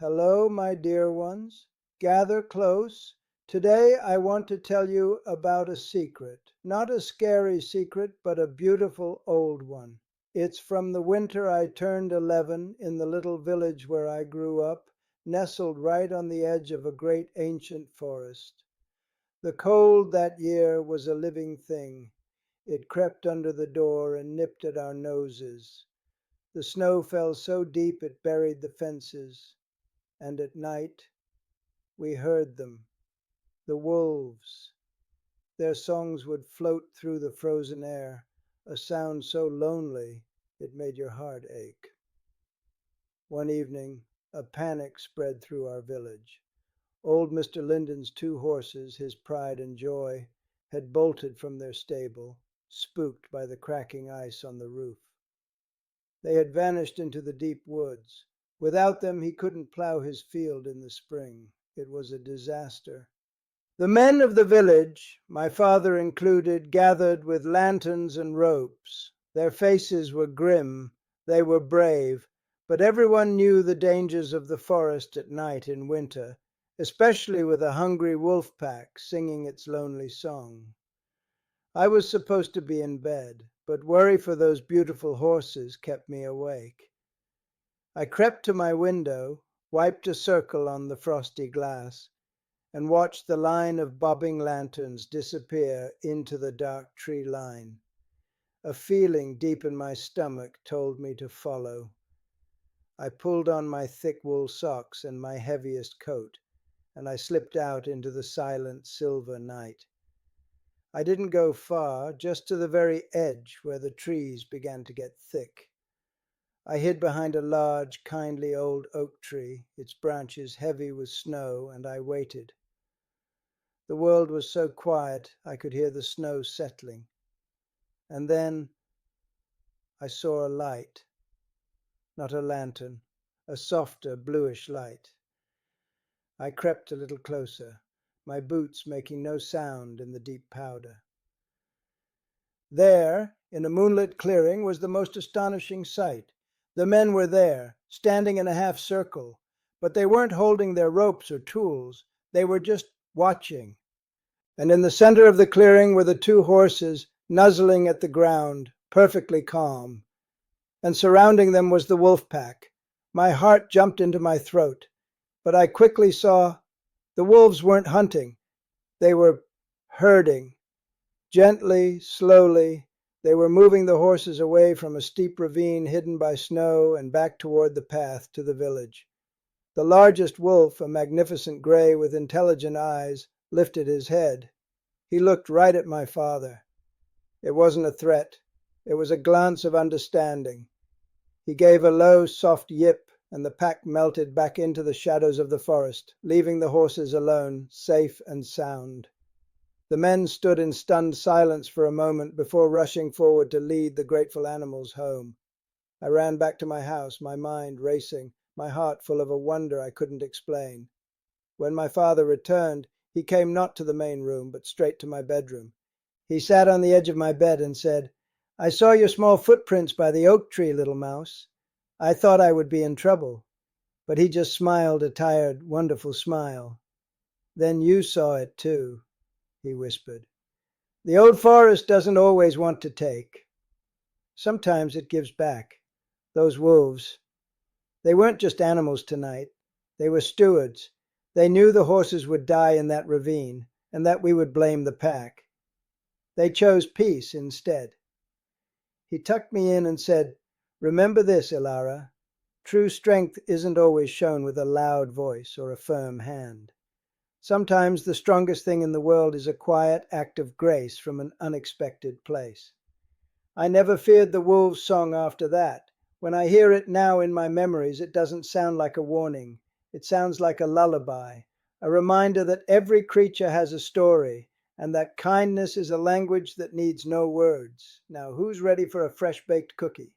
Hello, my dear ones. Gather close. Today I want to tell you about a secret. Not a scary secret, but a beautiful old one. It's from the winter I turned 11 in the little village where I grew up, nestled right on the edge of a great ancient forest. The cold that year was a living thing. It crept under the door and nipped at our noses. The snow fell so deep it buried the fences. And at night we heard them, the wolves. Their songs would float through the frozen air, a sound so lonely it made your heart ache. One evening a panic spread through our village. Old Mr. Linden's 2 horses, his pride and joy, had bolted from their stable, spooked by the cracking ice on the roof. They had vanished into the deep woods. Without them he couldn't plow his field in the spring. It was a disaster. The men of the village, my father included, gathered with lanterns and ropes. Their faces were grim, they were brave, but everyone knew the dangers of the forest at night in winter, especially with a hungry wolf pack singing its lonely song. I was supposed to be in bed, but worry for those beautiful horses kept me awake. I crept to my window, wiped a circle on the frosty glass, and watched the line of bobbing lanterns disappear into the dark tree line. A feeling deep in my stomach told me to follow. I pulled on my thick wool socks and my heaviest coat, and I slipped out into the silent silver night. I didn't go far, just to the very edge where the trees began to get thick. I hid behind a large, kindly old oak tree, its branches heavy with snow, and I waited. The world was so quiet I could hear the snow settling. And then I saw a light, not a lantern, a softer bluish light. I crept a little closer, my boots making no sound in the deep powder. There, in a moonlit clearing, was the most astonishing sight. The men were there, standing in a half circle, but they weren't holding their ropes or tools. They were just watching. And in the center of the clearing were the 2 horses, nuzzling at the ground, perfectly calm. And surrounding them was the wolf pack. My heart jumped into my throat, but I quickly saw the wolves weren't hunting. They were herding. Gently, slowly, they were moving the horses away from a steep ravine hidden by snow and back toward the path to the village. The largest wolf, a magnificent gray with intelligent eyes, lifted his head. He looked right at my father. It wasn't a threat. It was a glance of understanding. He gave a low, soft yip, and the pack melted back into the shadows of the forest, leaving the horses alone, safe and sound. The men stood in stunned silence for a moment before rushing forward to lead the grateful animals home. I ran back to my house, my mind racing, my heart full of a wonder I couldn't explain. When my father returned, he came not to the main room, but straight to my bedroom. He sat on the edge of my bed and said, "I saw your small footprints by the oak tree, little mouse. I thought I would be in trouble." But he just smiled a tired, wonderful smile. "Then you saw it too," he whispered. "The old forest doesn't always want to take. Sometimes it gives back. Those wolves, they weren't just animals tonight. They were stewards. They knew the horses would die in that ravine, and that we would blame the pack. They chose peace instead." He tucked me in and said, "Remember this, Ilara. True strength isn't always shown with a loud voice or a firm hand. Sometimes the strongest thing in the world is a quiet act of grace from an unexpected place." I never feared the wolves' song after that. When I hear it now in my memories, it doesn't sound like a warning. It sounds like a lullaby, a reminder that every creature has a story, and that kindness is a language that needs no words. Now, who's ready for a fresh-baked cookie?